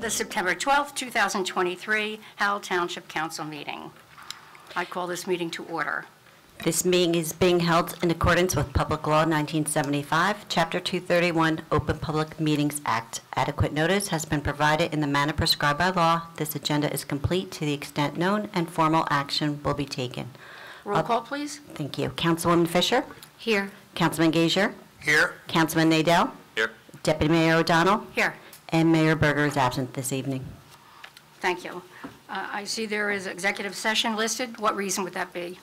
the September 12th, 2023 Howell Township Council meeting. I call this meeting to order. This meeting is being held in accordance with Public Law 1975, Chapter 231, Open Public Meetings Act. Adequate notice has been provided in the manner prescribed by law. This agenda is complete to the extent known, and formal action will be taken. Roll call, please. Thank you. Councilwoman Fisher? Here. Councilman Gazier? Here. Councilman Nadell? Here. Deputy Mayor O'Donnell? Here. And Mayor Berger is absent this evening. Thank you. I see there is executive session listed. What reason would that be?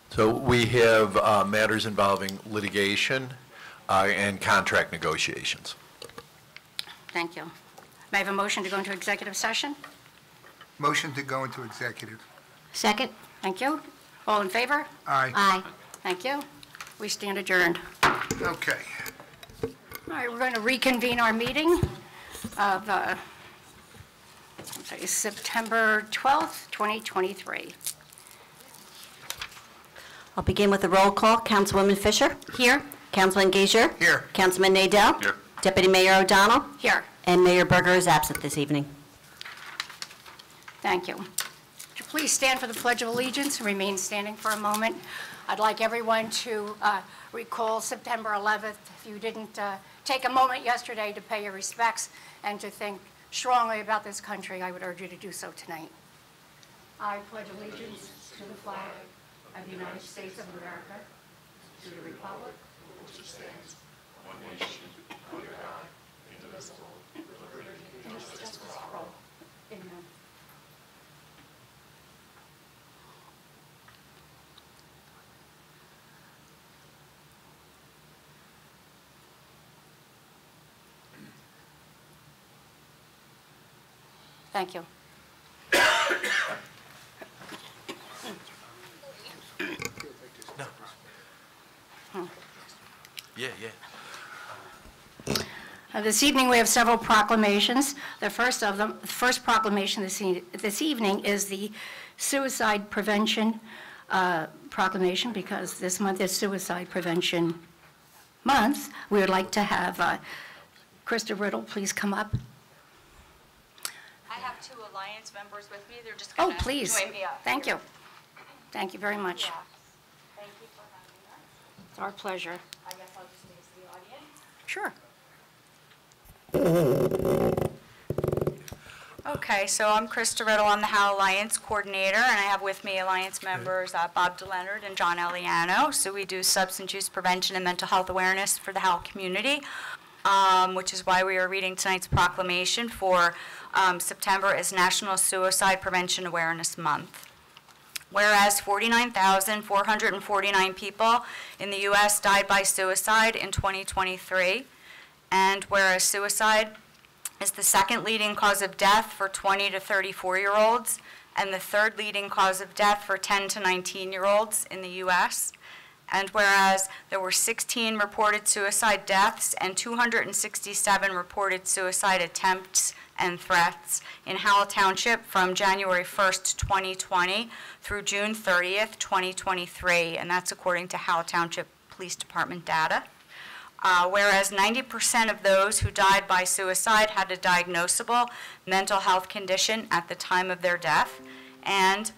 So we have matters involving litigation and contract negotiations. Thank you. May I have a motion to go into executive session? Motion to go into executive. Second. Thank you. All in favor? Aye. Aye. Thank you. We stand adjourned. Okay. All right, we're going to reconvene our meeting of September 12th, 2023. I'll begin with a roll call. Councilwoman Fisher? Here. Councilman Gazier? Here. Councilman Nadell? Here. Deputy Mayor O'Donnell? Here. And Mayor Berger is absent this evening. Thank you. Would you please stand for the Pledge of Allegiance and remain standing for a moment? I'd like everyone to recall September 11th. If you didn't take a moment yesterday to pay your respects and to think strongly about this country, I would urge you to do so tonight. I pledge allegiance to the flag of the United States of America, to the republic which stands one nation, under God, indivisible, with liberty and justice for all. Amen. Thank you. This evening we have several proclamations. The first proclamation this evening is the suicide prevention proclamation, because this month is Suicide Prevention Month. We would like to have Krista Riddle please come up. I have two Alliance members with me. They're just going to join me up. Thank you. Thank you very much. Yes. Thank you for having us. It's our pleasure. I guess I'll just face the audience. Sure. Okay, so I'm Krista Riddle. I'm the Howell Alliance Coordinator, and I have with me Alliance members Bob DeLeonard and John Eliano. So we do substance use prevention and mental health awareness for the Howell community, which is why we are reading tonight's proclamation for September is National Suicide Prevention Awareness Month. Whereas 49,449 people in the U.S. died by suicide in 2023, and whereas suicide is the second leading cause of death for 20 to 34-year-olds and the third leading cause of death for 10 to 19-year-olds in the U.S., and whereas there were 16 reported suicide deaths and 267 reported suicide attempts and threats in Howell Township from January 1st, 2020 through June 30th, 2023, and that's according to Howell Township Police Department data. Whereas 90% of those who died by suicide had a diagnosable mental health condition at the time of their death, and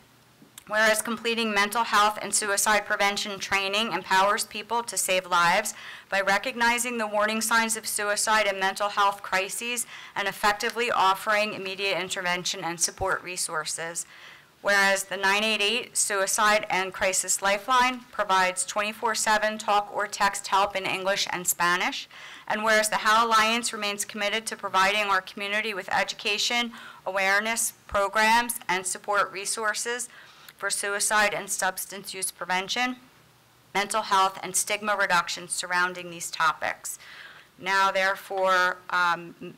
whereas completing mental health and suicide prevention training empowers people to save lives by recognizing the warning signs of suicide and mental health crises and effectively offering immediate intervention and support resources. Whereas the 988 Suicide and Crisis Lifeline provides 24/7 talk or text help in English and Spanish. And whereas the Howell Alliance remains committed to providing our community with education, awareness programs, and support resources for suicide and substance use prevention, mental health, and stigma reduction surrounding these topics. Now, therefore,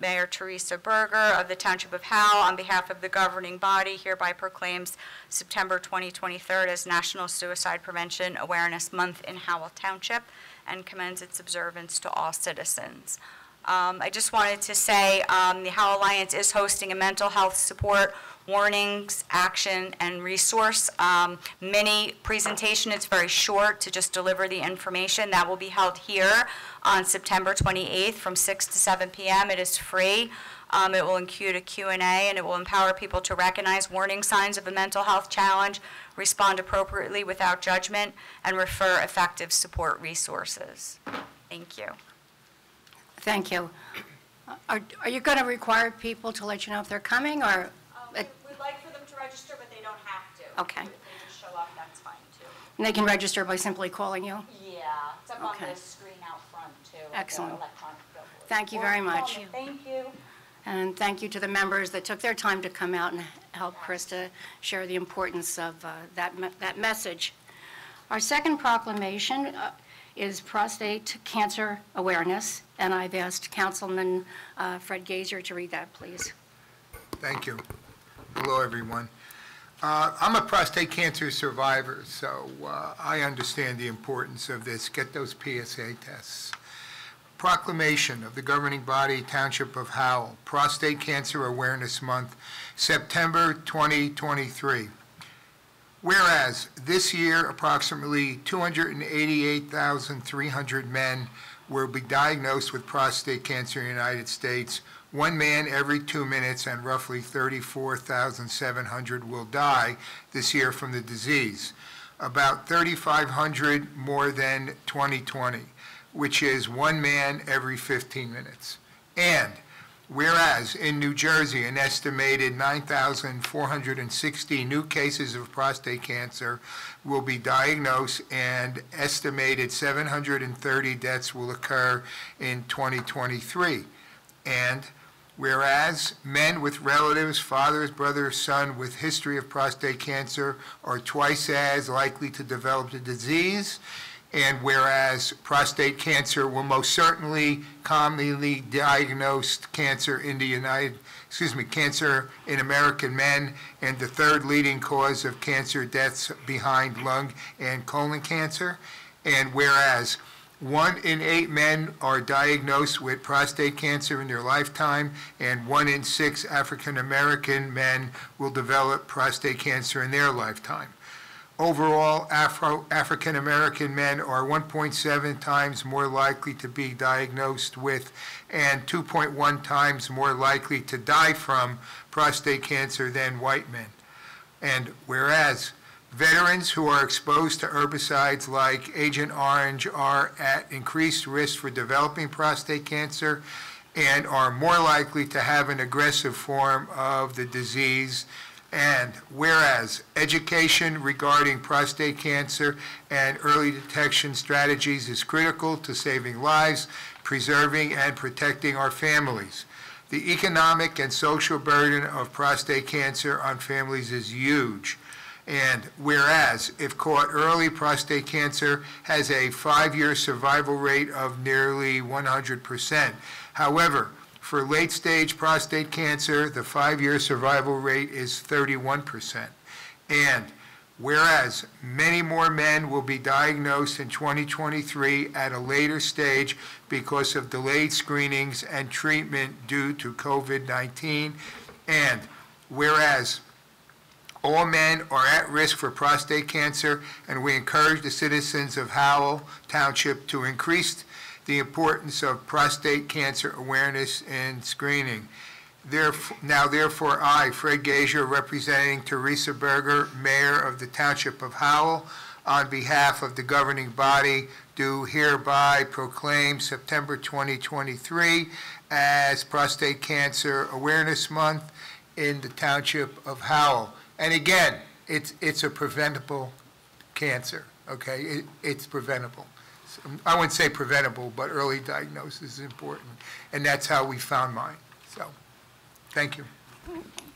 Mayor Teresa Berger of the Township of Howell, on behalf of the governing body, hereby proclaims September 2023 as National Suicide Prevention Awareness Month in Howell Township and commends its observance to all citizens. I just wanted to say the Howell Alliance is hosting a mental health support warnings, action, and resource mini presentation. It's very short to just deliver the information. That will be held here on September 28th from 6 to 7 p.m. It is free. It will include a Q&A, and it will empower people to recognize warning signs of a mental health challenge, respond appropriately without judgment, and refer effective support resources. Thank you. Thank you. Are you going to require people to let you know if they're coming, or? We'd like for them to register, but they don't have to. Okay. If they just show up, that's fine, too. And they can register by simply calling you? Yeah, it's up on Okay. the screen out front, too. Excellent. Electronic billboard. Thank you Or very call much. me. Thank you. And thank you to the members that took their time to come out and help Krista share the importance of that message. Our second proclamation is Prostate Cancer Awareness, and I've asked Councilman Fred Gazer to read that, please. Thank you. Hello, everyone. I'm a prostate cancer survivor, so I understand the importance of this. Get those PSA tests. Proclamation of the governing body, Township of Howell, Prostate Cancer Awareness Month, September 2023. Whereas this year, approximately 288,300 men will be diagnosed with prostate cancer in the United States, 1 man every 2 minutes, and roughly 34,700 will die this year from the disease, about 3,500 more than 2020. Which is 1 man every 15 minutes. And whereas in New Jersey, an estimated 9,460 new cases of prostate cancer will be diagnosed, and estimated 730 deaths will occur in 2023. And whereas men with relatives, fathers, brothers, son with history of prostate cancer are twice as likely to develop the disease, and whereas prostate cancer will most certainly commonly diagnosed cancer in cancer in American men, and the third leading cause of cancer deaths behind lung and colon cancer. And whereas 1 in 8 men are diagnosed with prostate cancer in their lifetime, and 1 in 6 African American men will develop prostate cancer in their lifetime. Overall, African American men are 1.7 times more likely to be diagnosed with and 2.1 times more likely to die from prostate cancer than white men. And whereas veterans who are exposed to herbicides like Agent Orange are at increased risk for developing prostate cancer and are more likely to have an aggressive form of the disease. And whereas education regarding prostate cancer and early detection strategies is critical to saving lives, preserving and protecting our families. The economic and social burden of prostate cancer on families is huge. And whereas, if caught early, prostate cancer has a 5-year survival rate of nearly 100%. However, for late-stage prostate cancer, the 5-year survival rate is 31%. And whereas many more men will be diagnosed in 2023 at a later stage because of delayed screenings and treatment due to COVID-19, and whereas all men are at risk for prostate cancer, and we encourage the citizens of Howell Township to increase the importance of prostate cancer awareness and screening. Therefore, I, Fred Gazer, representing Teresa Berger, Mayor of the Township of Howell, on behalf of the governing body, do hereby proclaim September 2023 as Prostate Cancer Awareness Month in the Township of Howell. And again, it's a preventable cancer, okay? It's preventable. I wouldn't say preventable, but early diagnosis is important, and that's how we found mine. So, thank you.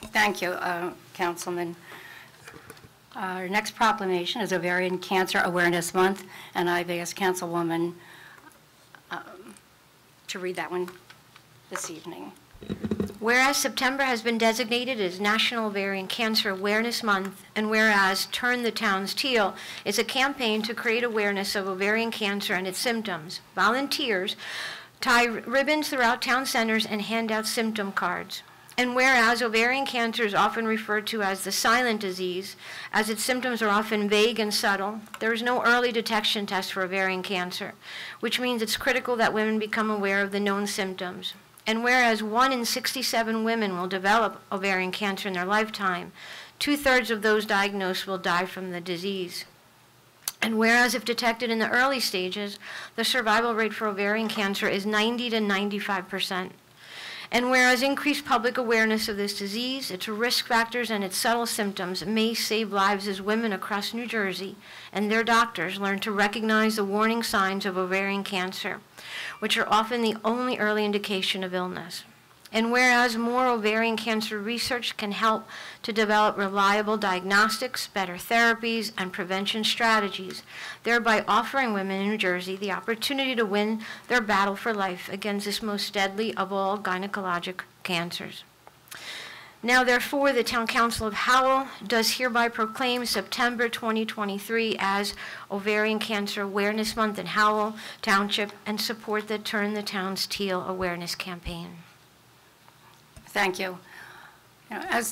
Thank you, Councilman. Our next proclamation is Ovarian Cancer Awareness Month, and I've asked Councilwoman to read that one this evening. Whereas September has been designated as National Ovarian Cancer Awareness Month, and whereas Turn the Towns Teal is a campaign to create awareness of ovarian cancer and its symptoms, volunteers tie ribbons throughout town centers and hand out symptom cards. And whereas ovarian cancer is often referred to as the silent disease, as its symptoms are often vague and subtle, there is no early detection test for ovarian cancer, which means it's critical that women become aware of the known symptoms. And whereas 1 in 67 women will develop ovarian cancer in their lifetime, 2/3 of those diagnosed will die from the disease. And whereas if detected in the early stages, the survival rate for ovarian cancer is 90 to 95%. And whereas increased public awareness of this disease, its risk factors, and its subtle symptoms may save lives as women across New Jersey and their doctors learn to recognize the warning signs of ovarian cancer, which are often the only early indication of illness. And whereas more ovarian cancer research can help to develop reliable diagnostics, better therapies, and prevention strategies, thereby offering women in New Jersey the opportunity to win their battle for life against this most deadly of all gynecologic cancers. Now, therefore, the Town Council of Howell does hereby proclaim September 2023 as Ovarian Cancer Awareness Month in Howell Township and support the Turn the Town's Teal awareness campaign. Thank you. You know,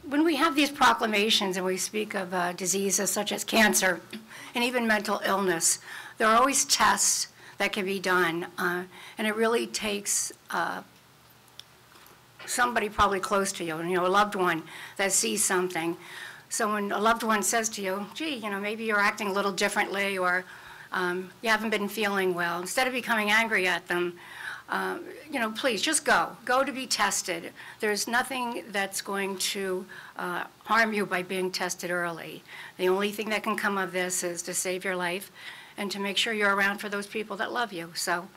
when we have these proclamations and we speak of diseases such as cancer and even mental illness, there are always tests that can be done, and it really takes somebody probably close to you, a loved one that sees something. So when a loved one says to you, gee, maybe you're acting a little differently, or you haven't been feeling well, instead of becoming angry at them, please just go to be tested. There's nothing that's going to harm you by being tested early. The only thing that can come of this is to save your life and to make sure you're around for those people that love you. So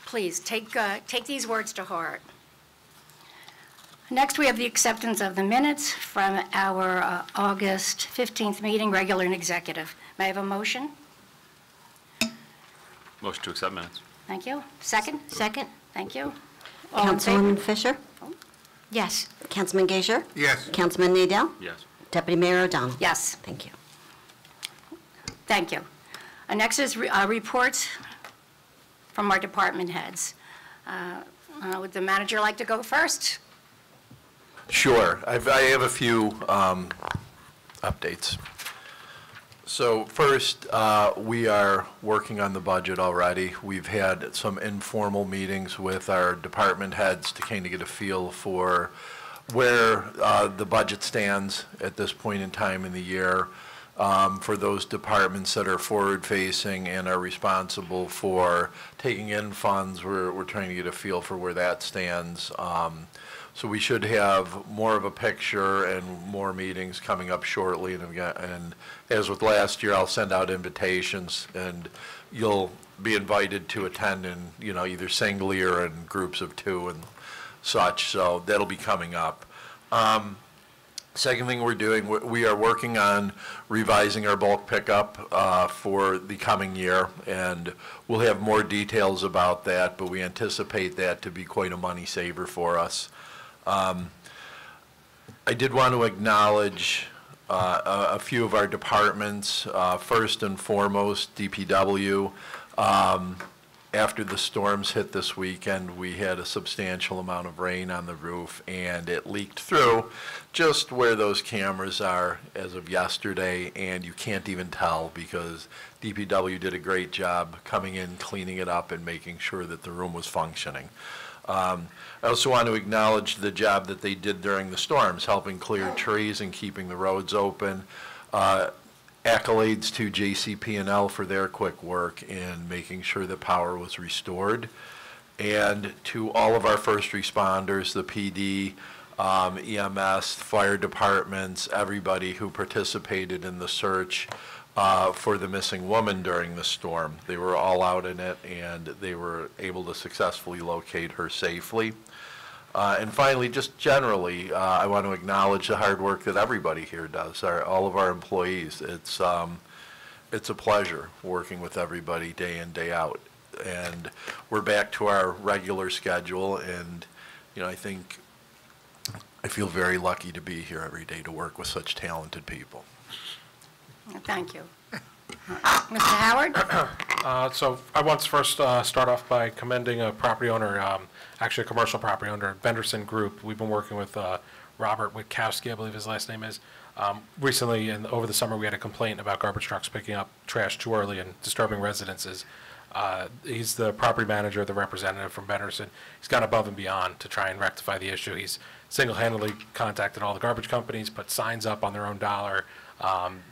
please take these words to heart. Next, we have the acceptance of the minutes from our August 15th meeting, regular and executive. May I have a motion? Motion to accept minutes. Thank you. Second? Second? Thank you. All in Councilwoman favor? Fisher? Yes. Councilman Gager? Yes. Councilman Nadell? Yes. Deputy Mayor O'Donnell? Yes. Thank you. Thank you. Next is reports from our department heads. Would the manager like to go first? Sure. I have a few updates. So first, we are working on the budget already. We've had some informal meetings with our department heads to kind of get a feel for where the budget stands at this point in time in the year. For those departments that are forward-facing and are responsible for taking in funds, we're trying to get a feel for where that stands. So we should have more of a picture and more meetings coming up shortly. And as with last year, I'll send out invitations, and you'll be invited to attend in, either singly or in groups of 2 and such. So that'll be coming up. Second thing we're doing, we are working on revising our bulk pickup for the coming year, and we'll have more details about that, but we anticipate that to be quite a money saver for us. I did want to acknowledge a few of our departments. First and foremost, DPW. After the storms hit this weekend, we had a substantial amount of rain on the roof, and it leaked through just where those cameras are as of yesterday, and you can't even tell because DPW did a great job coming in, cleaning it up, and making sure that the room was functioning. I also want to acknowledge the job that they did during the storms, helping clear trees and keeping the roads open. Accolades to JCP&L for their quick work in making sure that power was restored. And to all of our first responders, the PD, EMS, fire departments, everybody who participated in the search for the missing woman during the storm. They were all out in it, and they were able to successfully locate her safely. And finally, just generally, I want to acknowledge the hard work that everybody here does, all of our employees. It's a pleasure working with everybody day in, day out. And we're back to our regular schedule, and I feel very lucky to be here every day to work with such talented people. Thank you. Mr. Howard? So I want to first start off by commending a property owner, actually a commercial property owner, Benderson Group. We've been working with Robert Witkowski, I believe his last name is. Recently, and over the summer, we had a complaint about garbage trucks picking up trash too early and disturbing residences. He's the property manager, the representative from Benderson. He's gone above and beyond to try and rectify the issue. He's single-handedly contacted all the garbage companies, put signs up on their own dollar,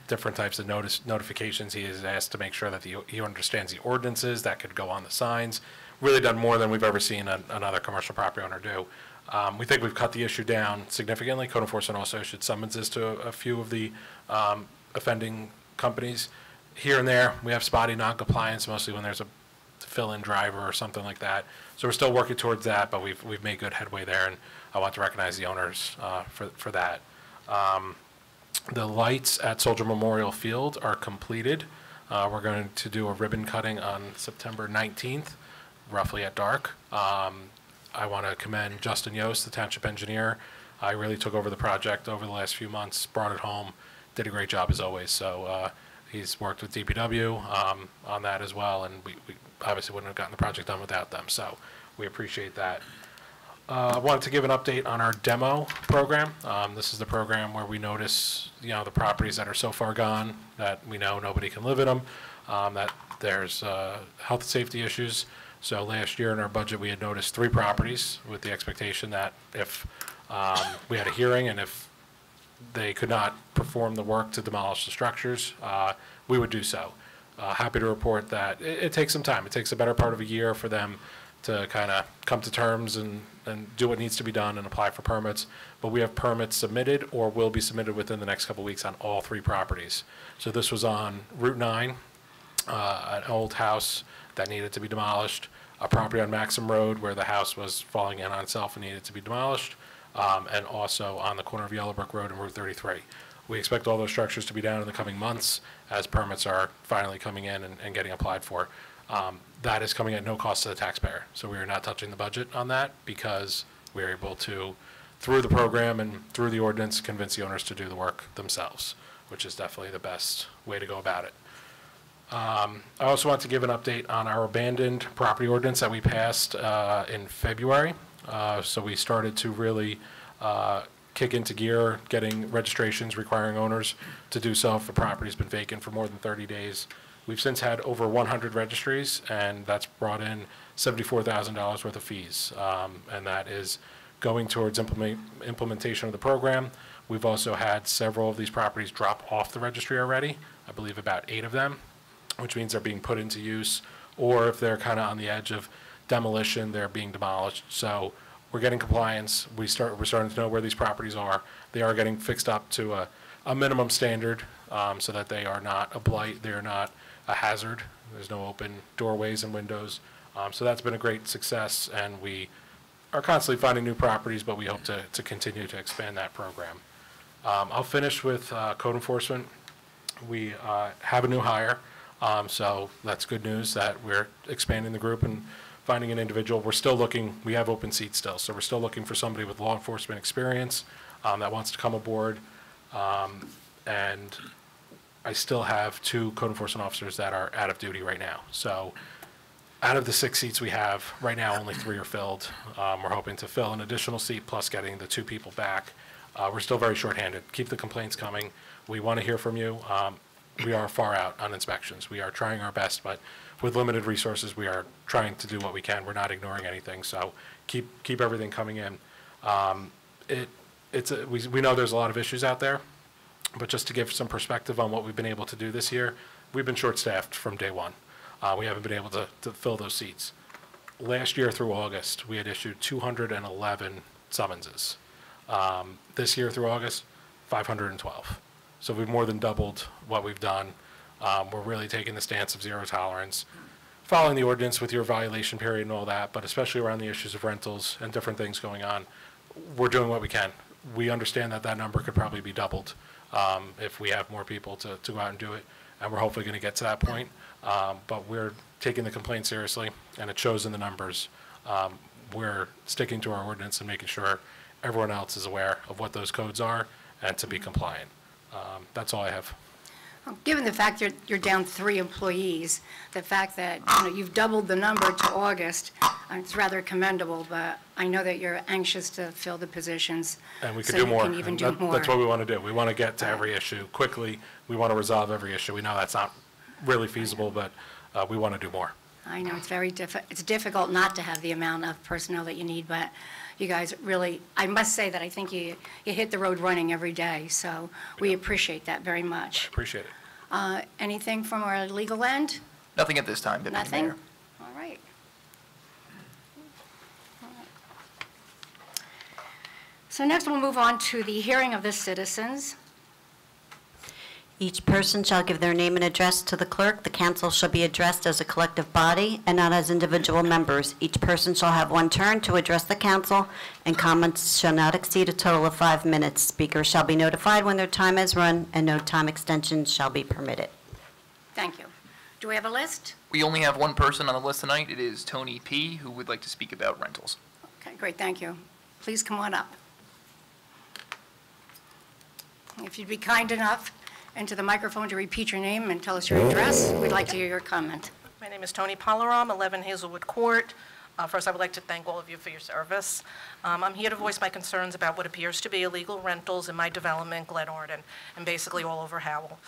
different types of notifications. He has asked to make sure that he understands the ordinances that could go on the signs. Really done more than we've ever seen another commercial property owner do. We think we've cut the issue down significantly. Code enforcement also issued summonses to a few of the offending companies. Here and there, we have spotty non-compliance, mostly when there's a fill-in driver or something like that. So we're still working towards that, but we've made good headway there, and I want to recognize the owners for that. The lights at Soldier Memorial Field are completed. We're going to do a ribbon cutting on September 19th, roughly at dark. I want to commend Justin Yost, the township engineer. I really took over the project over the last few months, brought it home, did a great job as always. So he's worked with DPW on that as well, and we obviously wouldn't have gotten the project done without them. So we appreciate that. I wanted to give an update on our demo program. This is the program where we notice, the properties that are so far gone that we know nobody can live in them, that there's health and safety issues. So last year in our budget, we had noticed 3 properties with the expectation that if we had a hearing and if they could not perform the work to demolish the structures, we would do so. Happy to report that it takes some time. It takes a better part of a year for them to kind of come to terms and do what needs to be done and apply for permits. But we have permits submitted or will be submitted within the next couple of weeks on all 3 properties. So this was on Route 9, an old house that needed to be demolished, a property on Maxim Road where the house was falling in on itself and needed to be demolished, and also on the corner of Yellowbrook Road and Route 33. We expect all those structures to be down in the coming months as permits are finally coming in and getting applied for. That is coming at no cost to the taxpayer. So we are not touching the budget on that because we are able to, through the program and through the ordinance, convince the owners to do the work themselves, which is definitely the best way to go about it. I also want to give an update on our abandoned property ordinance that we passed in February. So we started to really kick into gear, getting registrations requiring owners to do so if the property's been vacant for more than 30 days. We've since had over 100 registries, and that's brought in $74,000 worth of fees, and that is going towards implementation of the program. We've also had several of these properties drop off the registry already, I believe about 8 of them, which means they're being put into use, or if they're kind of on the edge of demolition, they're being demolished. So we're getting compliance. We're starting to know where these properties are. They are getting fixed up to a minimum standard so that they are not a blight, they are not a hazard. There's no open doorways and windows. So that's been a great success, and we are constantly finding new properties, but we hope to continue to expand that program. I'll finish with code enforcement. We have a new hire. So that's good news that we're expanding the group and finding an individual. We're still looking, we have open seats still, so we're still looking for somebody with law enforcement experience that wants to come aboard. And I still have 2 code enforcement officers that are out of duty right now. So out of the 6 seats we have, right now only 3 are filled. We're hoping to fill an additional seat plus getting the 2 people back. We're still very shorthanded. Keep the complaints coming. We want to hear from you. We are far out on inspections. We are trying our best, but with limited resources, we are trying to do what we can. We're not ignoring anything, so keep everything coming in. We know there's a lot of issues out there, but just to give some perspective on what we've been able to do this year, we've been short-staffed from day one. We haven't been able to fill those seats. Last year through August, we had issued 211 summonses. This year through August, 512. So we've more than doubled what we've done. We're really taking the stance of zero tolerance, following the ordinance with your violation period and all that, but especially around the issues of rentals and different things going on, we're doing what we can. We understand that number could probably be doubled if we have more people to go out and do it, and we're hopefully going to get to that point. But we're taking the complaint seriously, and it shows in the numbers. We're sticking to our ordinance and making sure everyone else is aware of what those codes are and to be compliant. That's all I have. Given the fact you're down 3 employees, the fact that, you've doubled the number to August, it's rather commendable, but I know that you're anxious to fill the positions. And we could so do you more. can even And do more. That's what we want to do. We want to get to every issue quickly. We want to resolve every issue. We know that's not really feasible, but we want to do more. I know it's difficult not to have the amount of personnel that you need, but you guys really, I must say that I think you hit the road running every day, so we appreciate that very much. Appreciate it. Anything from our legal end? Nothing at this time, Deputy Nothing? Mayor. All right. So next we'll move on to the hearing of the citizens. Each person shall give their name and address to the clerk. The council shall be addressed as a collective body and not as individual members. Each person shall have 1 turn to address the council, and comments shall not exceed a total of 5 minutes. Speakers shall be notified when their time has run, and no time extensions shall be permitted. Thank you. Do we have a list? We only have one person on the list tonight. It is Tony P., who would like to speak about rentals. Okay, great, thank you. Please come on up. If you'd be kind enough into the microphone to repeat your name and tell us your address, we'd like to hear your comment. My name is Tony Polarom, 11 Hazelwood Court. First, I would like to thank all of you for your service. I'm here to voice my concerns about what appears to be illegal rentals in my development, Glen Arden, and basically all over Howell.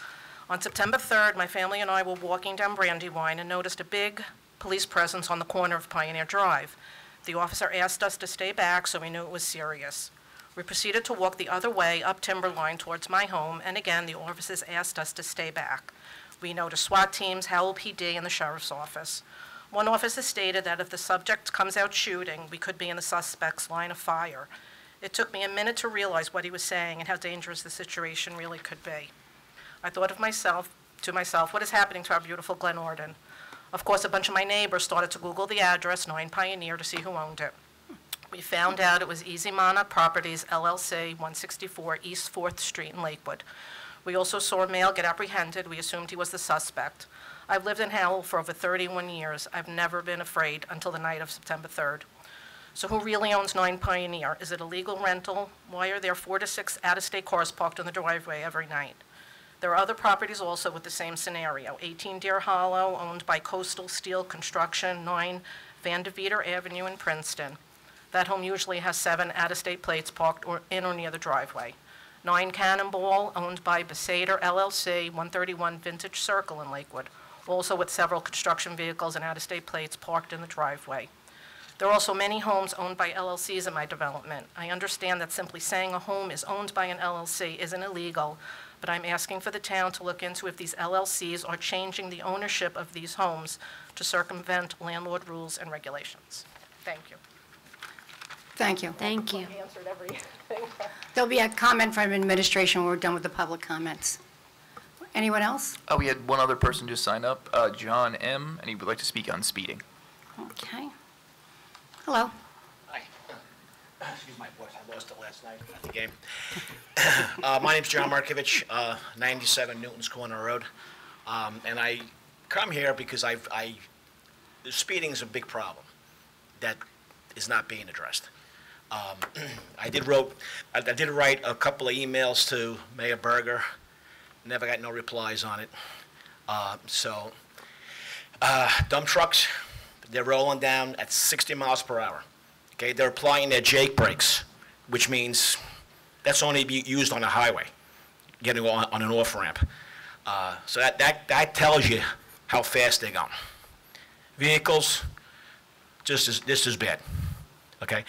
On September 3rd, my family and I were walking down Brandywine and noticed a big police presence on the corner of Pioneer Drive. The officer asked us to stay back, so we knew it was serious. We proceeded to walk the other way up Timberline towards my home, and again, the officers asked us to stay back. We noticed SWAT teams, Howell PD, and the sheriff's office. One officer stated that if the subject comes out shooting, we could be in the suspect's line of fire. It took me a minute to realize what he was saying and how dangerous the situation really could be. I thought to myself, what is happening to our beautiful Glen Arden? Of course, a bunch of my neighbors started to Google the address, 9 Pioneer, to see who owned it. We found out it was Easy Monarch Properties, LLC, 164 East 4th Street in Lakewood. We also saw a male get apprehended. We assumed he was the suspect. I've lived in Howell for over 31 years. I've never been afraid until the night of September 3rd. So who really owns 9 Pioneer? Is it a legal rental? Why are there 4 to 6 out-of-state cars parked in the driveway every night? There are other properties also with the same scenario. 18 Deer Hollow, owned by Coastal Steel Construction, 9 Vanderveer Avenue in Princeton. That home usually has 7 out-of-state plates parked in or near the driveway. 9 Cannonball, owned by Besader LLC, 131 Vintage Circle in Lakewood, also with several construction vehicles and out-of-state plates parked in the driveway. There are also many homes owned by LLCs in my development. I understand that simply saying a home is owned by an LLC isn't illegal, but I'm asking for the town to look into if these LLCs are changing the ownership of these homes to circumvent landlord rules and regulations. Thank you. Thank you. Thank you. Answered everything. There'll be a comment from administration when we're done with the public comments. Anyone else? Oh, we had one other person just sign up, John M., and he would like to speak on speeding. Okay. Hello. Hi. Excuse my voice, I lost it last night at the game. My name's John Markovich, 97 Newton's Corner Road. And I come here because speeding is a big problem that is not being addressed. I did write a couple of emails to Mayor Berger, never got no replies on it. Dump trucks, they're rolling down at 60 miles per hour. Okay, they're applying their Jake brakes, which means that's only be used on a highway, getting on an off-ramp. So that tells you how fast they're going. Vehicles, just as bad. Okay,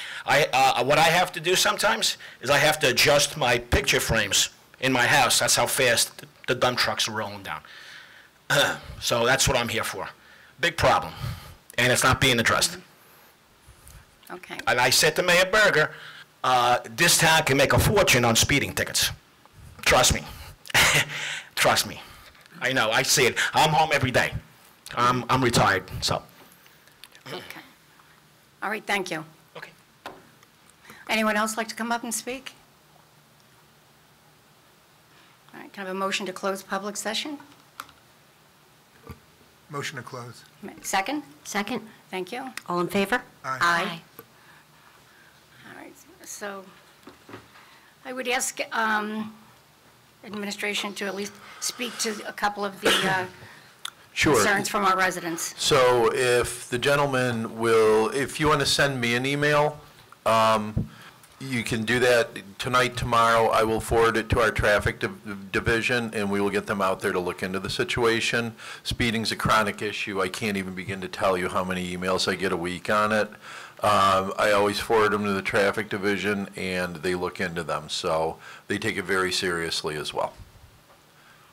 what I have to do sometimes is I have to adjust my picture frames in my house. That's how fast the dump trucks are rolling down. So that's what I'm here for. Big problem, and it's not being addressed. Okay. And I said to Mayor Berger, this town can make a fortune on speeding tickets. Trust me. Trust me. I know, I see it. I'm home every day. I'm retired, so. Okay. All right, thank you. Okay. Anyone else like to come up and speak? All right, can I have a motion to close public session? Motion to close. Second? Second? Thank you. All in favor? Aye. All right, so I would ask administration to at least speak to a couple of the Sure. concerns from our residents. So if the gentleman will, if you want to send me an email, you can do that tonight, tomorrow. I will forward it to our traffic division, and we will get them out there to look into the situation. Speeding's a chronic issue. I can't even begin to tell you how many emails I get a week on it. I always forward them to the traffic division, and they look into them. So they take it very seriously as well.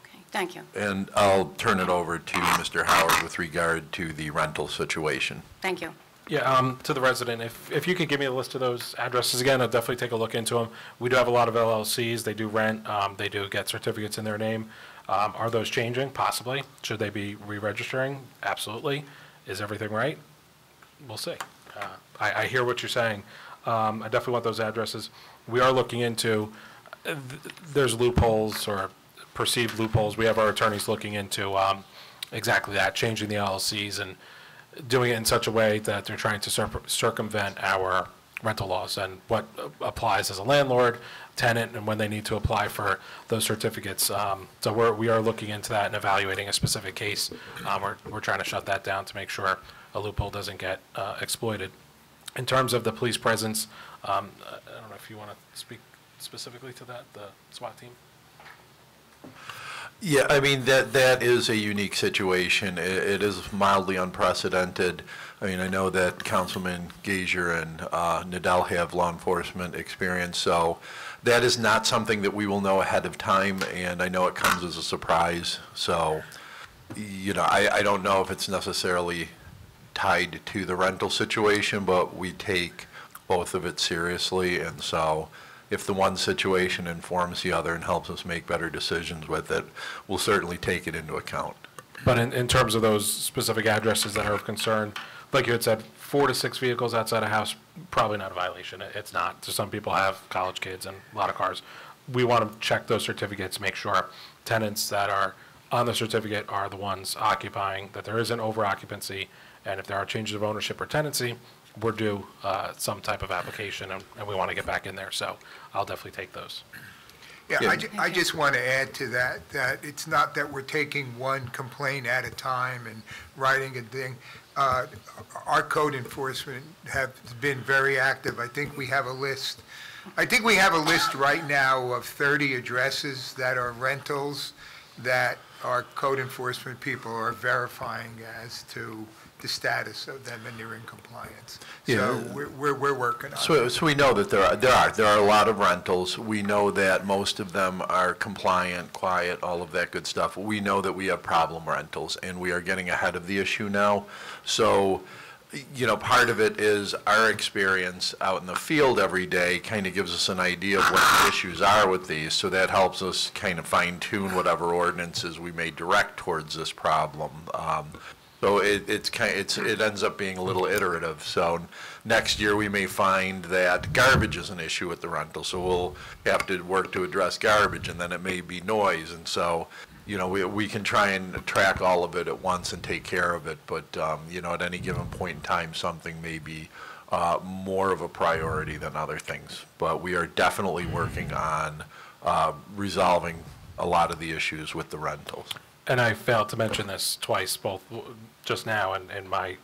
Okay, thank you. And I'll turn it over to Mr. Howard with regard to the rental situation. Thank you. Yeah, to the resident, if you could give me a list of those addresses again, I'll definitely take a look into them. We do have a lot of LLCs, they do rent, they do get certificates in their name. Are those changing? Possibly. Should they be re-registering? Absolutely. Is everything right? We'll see. I hear what you're saying. I definitely want those addresses. We are looking into, there's loopholes or perceived loopholes. We have our attorneys looking into exactly that, changing the LLCs and doing it in such a way that they're trying to circumvent our rental laws and what applies as a landlord, tenant, and when they need to apply for those certificates. So we are looking into that and evaluating a specific case. We're trying to shut that down to make sure a loophole doesn't get exploited. In terms of the police presence, I don't know if you want to speak specifically to that, the SWAT team. Yeah, I mean, that is a unique situation. It is mildly unprecedented. I mean, I know that Councilman Gazier and Nadell have law enforcement experience, so that is not something that we will know ahead of time, and I know it comes as a surprise. So, you know, I don't know if it's necessarily tied to the rental situation, but we take both of it seriously, and so if the one situation informs the other and helps us make better decisions with it, we'll certainly take it into account. But in terms of those specific addresses that are of concern, like you had said, 4 to 6 vehicles outside a house, probably not a violation. It's not. So some people have college kids and a lot of cars. We want to check those certificates, make sure tenants that are on the certificate are the ones occupying, that there isn't over-occupancy, and if there are changes of ownership or tenancy, we're due some type of application, and we want to get back in there. So I'll definitely take those. Yeah, I just want to add to that it's not that we're taking one complaint at a time and writing a thing. Our code enforcement have been very active. I think we have a list. I think we have a list right now of 30 addresses that are rentals that our code enforcement people are verifying as to the status of them and they're in compliance. Yeah. So we're working on it. So we know that there are a lot of rentals. We know that most of them are compliant, quiet, all of that good stuff. We know that we have problem rentals, and we are getting ahead of the issue now. So, you know, part of it is our experience out in the field every day kind of gives us an idea of what the issues are with these, so that helps us kind of fine-tune whatever ordinances we may direct towards this problem. So it ends up being a little iterative. So next year we may find that garbage is an issue with the rental, so we'll have to work to address garbage, and then it may be noise, and so, you know, we can try and track all of it at once and take care of it, but, you know, at any given point in time, something may be more of a priority than other things. But we are definitely working on resolving a lot of the issues with the rentals. And I failed to mention this twice, both just now and in my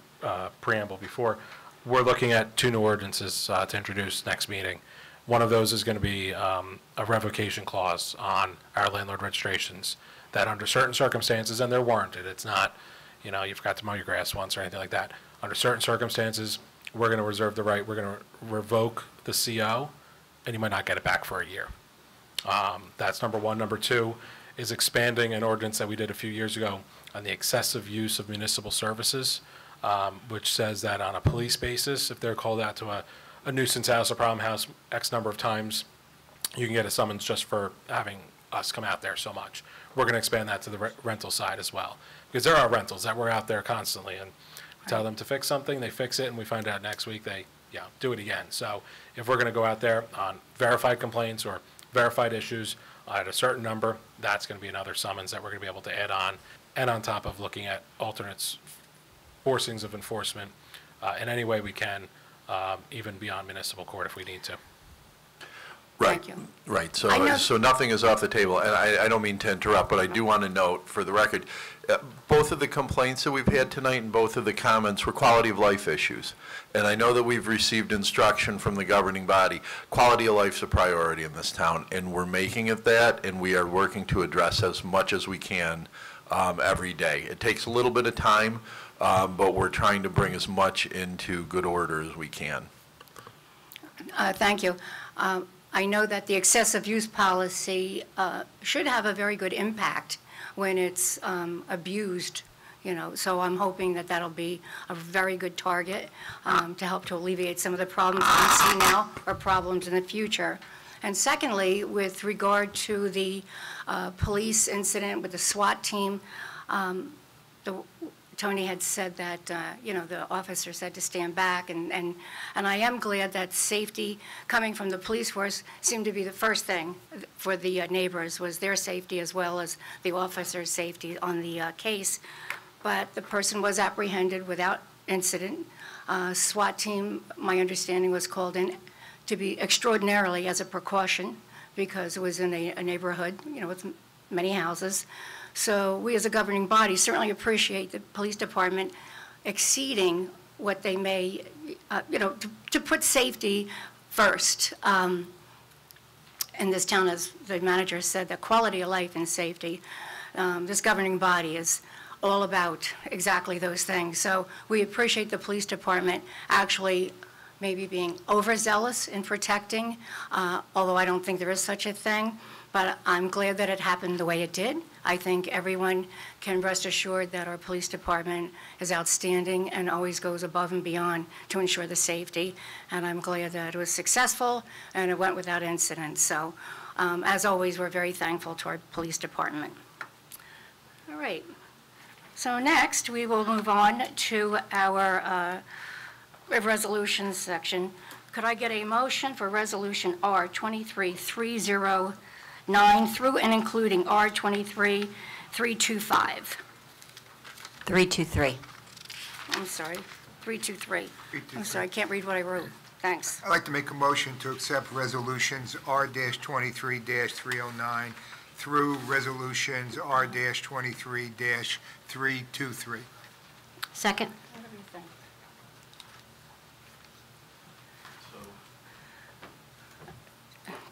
preamble before. We're looking at 2 new ordinances to introduce next meeting. One of those is going to be a revocation clause on our landlord registrations that under certain circumstances, and they're warranted, it's not, you know, you forgot to mow your grass once or anything like that. Under certain circumstances, we're going to reserve the right, we're going to revoke the CO, and you might not get it back for a year. That's number one. Number two is expanding an ordinance that we did a few years ago on the excessive use of municipal services, which says that on a police basis, if they're called out to a nuisance house, a problem house, X number of times, you can get a summons just for having us come out there so much. We're going to expand that to the rental side as well, because there are rentals that we're out there constantly, and we tell them to fix something, they fix it, and we find out next week they do it again. So if we're going to go out there on verified complaints or verified issues at a certain number, that's going to be another summons that we're going to be able to add on, and on top of looking at alternates, forcings of enforcement in any way we can, even beyond municipal court if we need to. Right. Thank you. Right, I know- so nothing is off the table, and I don't mean to interrupt, but I do want to note, for the record, both of the complaints that we've had tonight and both of the comments were quality of life issues. And I know that we've received instruction from the governing body. Quality of life's a priority in this town, and we're making it that, and we are working to address as much as we can every day. It takes a little bit of time, but we're trying to bring as much into good order as we can. Thank you. I know that the excessive use policy should have a very good impact when it's abused, so I'm hoping that that'll be a very good target to help to alleviate some of the problems we see now or problems in the future. And secondly, with regard to the police incident with the SWAT team, Tony had said that, the officer said to stand back, and I am glad that safety coming from the police force seemed to be the first thing for the neighbors, was their safety as well as the officer's safety on the case. But the person was apprehended without incident. SWAT team, my understanding, was called in to be extraordinarily as a precaution because it was in a neighborhood, with many houses. So we as a governing body certainly appreciate the police department exceeding what they may, to put safety first. In this town, as the manager said, the quality of life and safety, this governing body is all about exactly those things. So we appreciate the police department actually maybe being overzealous in protecting, although I don't think there is such a thing. But I'm glad that it happened the way it did. I think everyone can rest assured that our police department is outstanding and always goes above and beyond to ensure the safety. And I'm glad that it was successful and it went without incident. So, as always, we're very thankful to our police department. All right. So next, we will move on to our resolutions section. Could I get a motion for Resolution R 23309 through and including R 23325? 323. I'm sorry, 323. I'm sorry, I can't read what I wrote. Thanks. I'd like to make a motion to accept resolutions R-23-309 through resolutions R-23-323. Second. What do you think?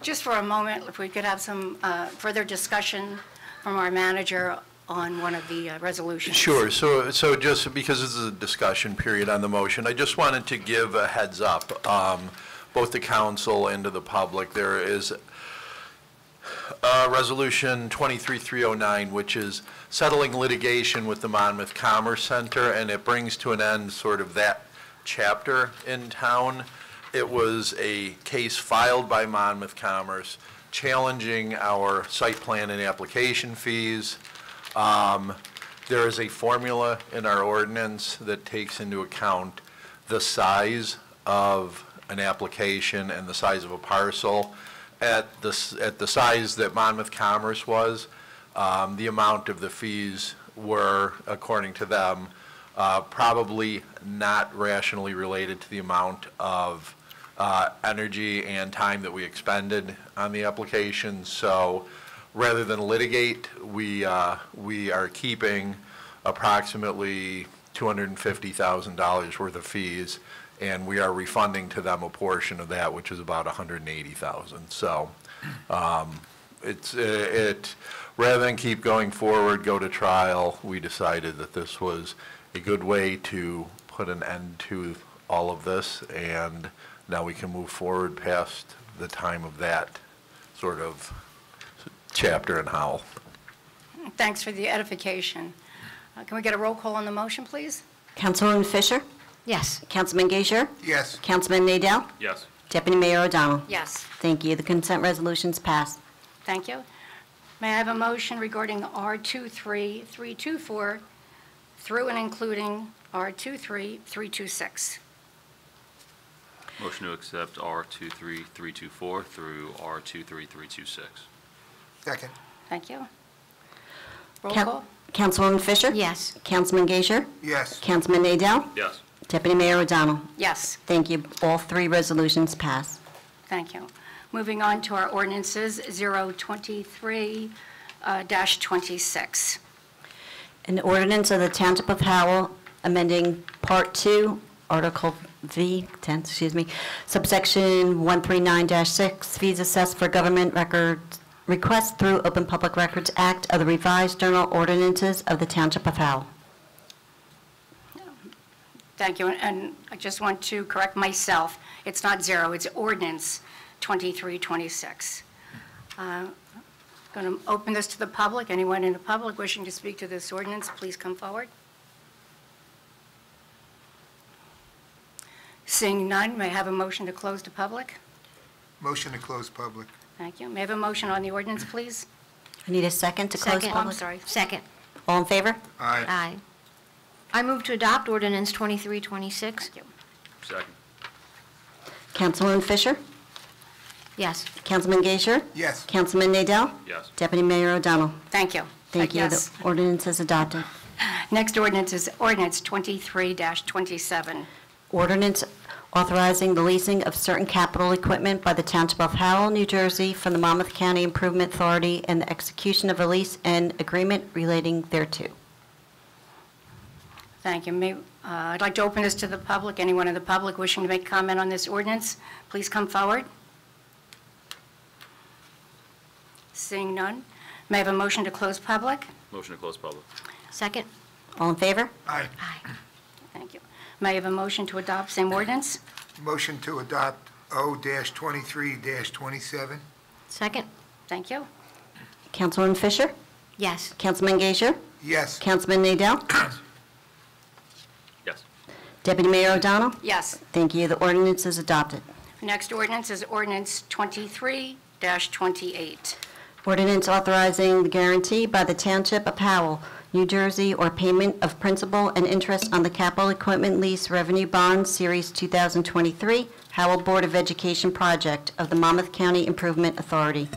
Just for a moment, if we could have some further discussion from our manager on one of the resolutions. Sure. So just because this is a discussion period on the motion, I just wanted to give a heads up, both to council and to the public. There is Resolution 23309, which is settling litigation with the Monmouth Commerce Center, and it brings to an end sort of that chapter in town. It was a case filed by Monmouth Commerce challenging our site plan and application fees. There is a formula in our ordinance that takes into account the size of an application and the size of a parcel. At the size that Monmouth Commerce was, the amount of the fees were, according to them, probably not rationally related to the amount of energy and time that we expended on the application. So rather than litigate, we are keeping approximately $250,000 worth of fees, and we are refunding to them a portion of that, which is about $180,000. So rather than keep going forward, go to trial, we decided that this was a good way to put an end to all of this, and now we can move forward past the time of that sort of chapter in Howell. Thanks for the edification. Can we get a roll call on the motion, please? Councilwoman Fisher? Yes. Councilman Gager? Yes. Councilman Nadell? Yes. Deputy Mayor O'Donnell? Yes. Thank you. The consent resolution's passed. Thank you. May I have a motion regarding R 23324 through and including R 23326? Motion to accept R 23324 through R 23326. Second. Thank you. Roll Coun- call? Councilwoman Fisher? Yes. Councilman Gager? Yes. Councilman Nadell? Yes. Deputy Mayor O'Donnell? Yes. Thank you. All three resolutions passed. Thank you. Moving on to our ordinances, 023-26. An ordinance of the Township of Howell amending Part 2, Article V, 10, subsection 139-6, fees assessed for government records requests through Open Public Records Act of the Revised Journal Ordinances of the Township of Howell. Thank you, and I just want to correct myself. It's not 0, it's ordinance 2326. Going to open this to the public. Anyone in the public wishing to speak to this ordinance, please come forward. Seeing none, may I have a motion to close to public? Motion to close public. Thank you. May I have a motion on the ordinance, please? I need a second to close Second. Oh, I'm public. sorry. Second. All in favor? Aye. Aye. I move to adopt ordinance 2326. Thank you. Second. Councilwoman Fisher? Yes. Councilman Gaisher? Yes. Councilman Nadell? Yes. Deputy Mayor O'Donnell? Thank you. Thank you. Yes. The ordinance is adopted. Next ordinance is ordinance 23-27. Ordinance authorizing the leasing of certain capital equipment by the Township of Howell, New Jersey from the Monmouth County Improvement Authority and the execution of a lease and agreement relating thereto. Thank you. I'd like to open this to the public. Anyone in the public wishing to make comment on this ordinance, please come forward. Seeing none, may I have a motion to close public? Motion to close public. Second. All in favor? Aye. Aye. Thank you. May I have a motion to adopt same ordinance? Motion to adopt O-23-27. Second. Thank you. Councilwoman Fisher? Yes. Councilman Gaisher? Yes. Councilman Nadell? Yes. Deputy Mayor O'Donnell? Yes. Thank you. The ordinance is adopted. Next ordinance is ordinance 23-28. Ordinance authorizing the guarantee by the Township of Howell, New Jersey, or payment of principal and interest on the capital equipment lease revenue bond, Series 2023, Howell Board of Education project of the Monmouth County Improvement Authority.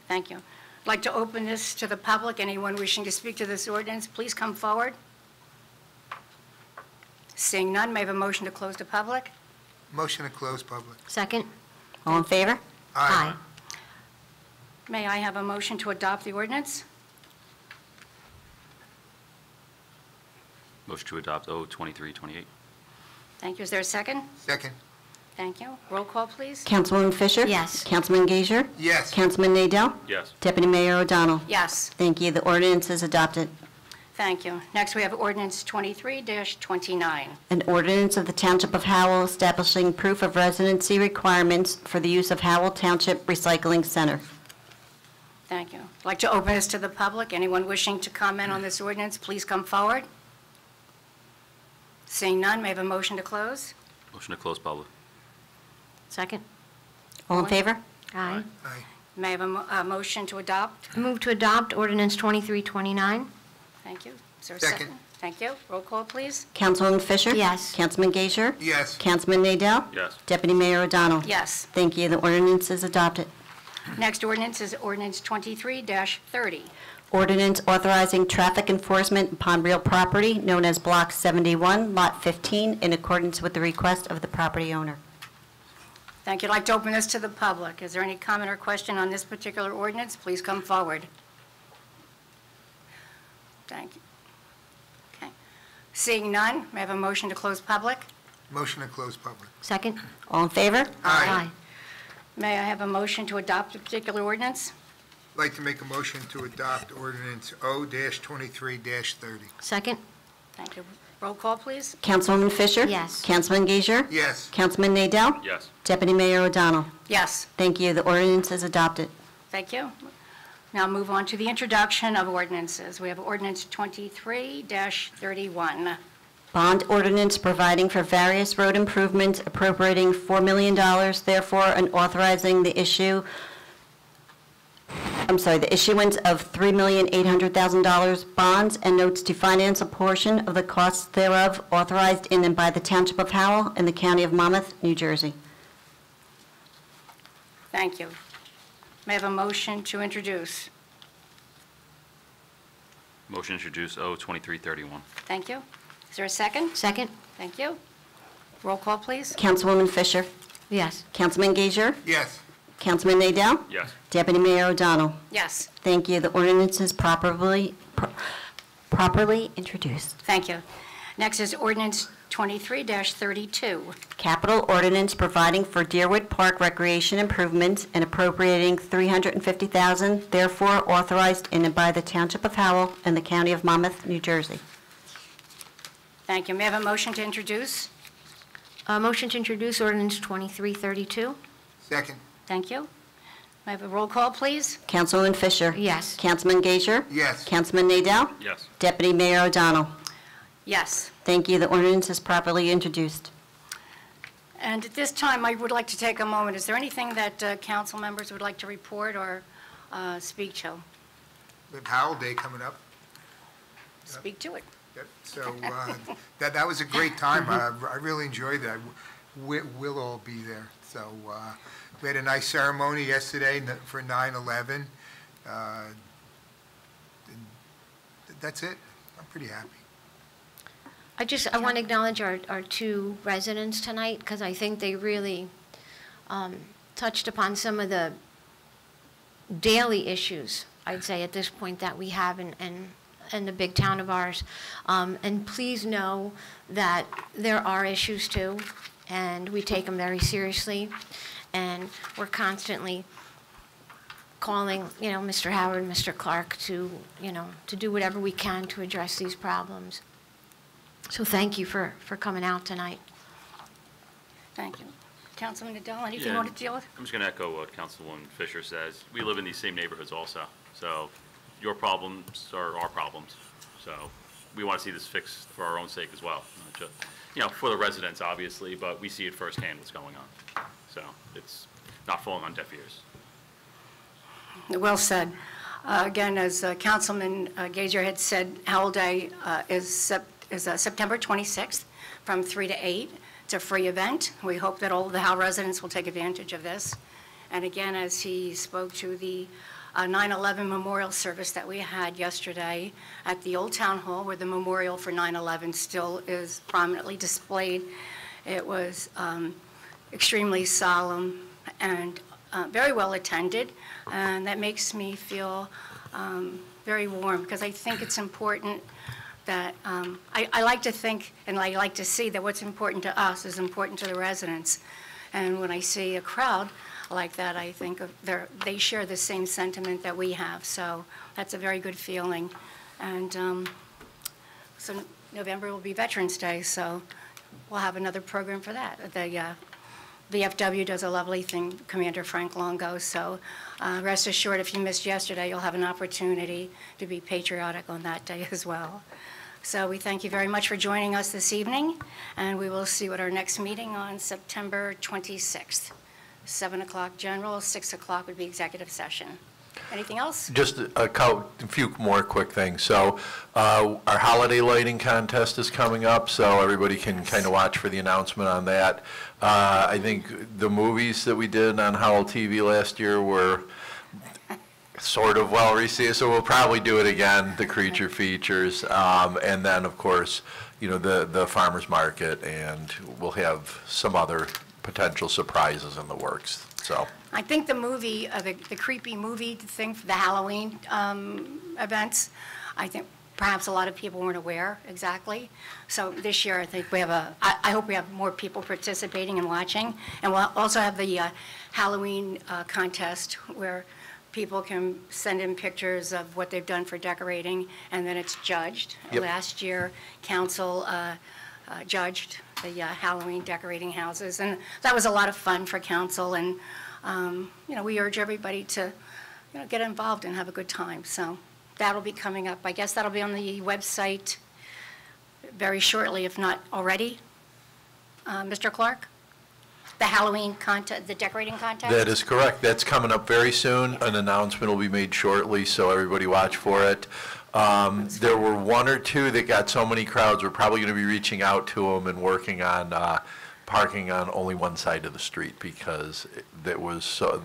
Thank you. I'd like to open this to the public. Anyone wishing to speak to this ordinance, please come forward. Seeing none, may I have a motion to close to public? Motion to close public. Second. All in favor? Aye. May I have a motion to adopt the ordinance? Motion to adopt O-2328. Thank you. Is there a second? Second. Thank you. Roll call, please. Councilwoman Fisher? Yes. Councilman Gaisher? Yes. Councilman Nadell? Yes. Deputy Mayor O'Donnell? Yes. Thank you. The ordinance is adopted. Thank you. Next, we have ordinance 23-29. An ordinance of the Township of Howell establishing proof of residency requirements for the use of Howell Township Recycling Center. Thank you. I'd like to open this to the public. Anyone wishing to comment on this ordinance, please come forward. Seeing none, may I have a motion to close? Motion to close public. Second. All in favor? Aye. Aye. May I have a motion to adopt? I move to adopt ordinance 2329. Thank you. Is there a Second. second? Thank you. Roll call, please. Councilwoman Fisher? Yes. Councilman Gaisher? Yes. Councilman Nadell? Yes. Deputy Mayor O'Donnell? Yes. Thank you. The ordinance is adopted. Next ordinance is ordinance 23-30. Ordinance authorizing traffic enforcement upon real property known as Block 71, Lot 15, in accordance with the request of the property owner. Thank you. I'd like to open this to the public. Is there any comment or question on this particular ordinance? Please come forward. Thank you. Okay. Seeing none, may I have a motion to close public? Motion to close public. Second. All in favor? Aye. May I have a motion to adopt a particular ordinance? I'd like to make a motion to adopt ordinance O-23-30. Second. Thank you. Roll call, please. Councilwoman Fisher? Yes. Councilman Gaisher? Yes. Councilman Nadell? Yes. Deputy Mayor O'Donnell? Yes. Thank you. The ordinance is adopted. Thank you. Now move on to the introduction of ordinances. We have ordinance 23-31. Bond ordinance providing for various road improvements appropriating $4 million, therefore, and authorizing the issuance of $3,800,000 bonds and notes to finance a portion of the costs thereof authorized in and by the Township of Howell in the County of Monmouth, New Jersey. Thank you. May I have a motion to introduce? Motion to introduce O-2331. Thank you. Is there a second? Second. Thank you. Roll call, please. Councilwoman Fisher? Yes. Councilman Gaisher? Yes. Councilman Nadell? Yes. Deputy Mayor O'Donnell? Yes, Thank you. The ordinance is properly introduced. thank you. Next is ordinance 23-32. Capital ordinance providing for Deerwood Park recreation improvements and appropriating $350,000, therefore authorized in and by the Township of Howell and the County of Monmouth, New Jersey. Thank you. May I have a motion to introduce? Motion to introduce ordinance 2332. Second. Thank you. May I have a roll call, please? Councilman Fisher? Yes. Councilman Gager? Yes. Councilman Nadell? Yes. Deputy Mayor O'Donnell? Yes. Thank you. The ordinance is properly introduced. And at this time, I would like to take a moment. Is there anything that council members would like to report or speak to? We have Howell Day coming up. Speak to it. Yep. So that was a great time. I really enjoyed that. We'll all be there. So we had a nice ceremony yesterday for 9/11. That's it. I'm pretty happy. I want to acknowledge our two residents tonight, because I think they really touched upon some of the daily issues, I'd say, at this point that we have in the big town of ours. And please know that there are issues too, and we take them very seriously. And we're constantly calling, Mr. Howard, Mr. Clark to do whatever we can to address these problems. So thank you for coming out tonight. Thank you. Councilman Nadell, anything you want to deal with? I'm just going to echo what Councilwoman Fisher says. We live in these same neighborhoods also, so your problems are our problems. So we want to see this fixed for our own sake as well, not just, for the residents, obviously, but we see it firsthand what's going on. So it's not falling on deaf ears. Well said. Again, as Councilman Gager had said, Howell Day is September 26th from 3 to 8. It's a free event. We hope that all of the Howell residents will take advantage of this. And again, as he spoke to the 9/11 memorial service that we had yesterday at the Old Town Hall, where the memorial for 9/11 still is prominently displayed, it was extremely solemn and very well attended, and that makes me feel very warm, because I think it's important that I like to think and I like to see that what's important to us is important to the residents. And when I see a crowd like that, I think they share the same sentiment that we have. So that's a very good feeling. And so November will be Veterans Day, so we'll have another program for that. The VFW does a lovely thing, Commander Frank Longo. So rest assured, if you missed yesterday, you'll have an opportunity to be patriotic on that day as well. So we thank you very much for joining us this evening, and we will see you at our next meeting on September 26th. 7 o'clock general, 6 o'clock would be executive session. Anything else? Just a few more quick things. So our holiday lighting contest is coming up, so everybody can kind of watch for the announcement on that. I think the movies that we did on Howell TV last year were sort of well received, so we'll probably do it again, the creature features, and then, of course, the farmer's market, and we'll have some other potential surprises in the works. So I think the movie, the creepy movie thing for the Halloween events, I think perhaps a lot of people weren't aware exactly. So this year, I think we have I hope we have more people participating and watching. And we'll also have the Halloween contest where people can send in pictures of what they've done for decorating, and then it's judged. Yep. Last year, council judged the Halloween decorating houses, and that was a lot of fun for council. And we urge everybody to get involved and have a good time. So that'll be coming up. I guess that'll be on the website very shortly, if not already. Mr. Clark? The Halloween contest, the decorating contest? that is correct. That's coming up very soon. An announcement will be made shortly, so everybody watch for it. There were one or two that got so many crowds, we're probably going to be reaching out to them and working on parking on only one side of the street, because it was so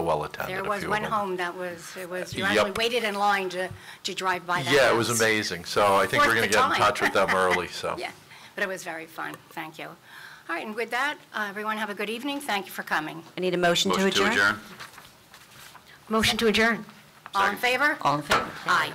well attended. There a was few of one them. home that you Yep. actually waited in line to drive by that Yeah, it was house. amazing. So I think we're Worth going to the get in time. touch with them early. So Yeah, but it was very fun. Thank you. All right, and with that, everyone have a good evening. Thank you for coming. I need a motion to adjourn. Motion to adjourn. All in favor? All in favor? Aye.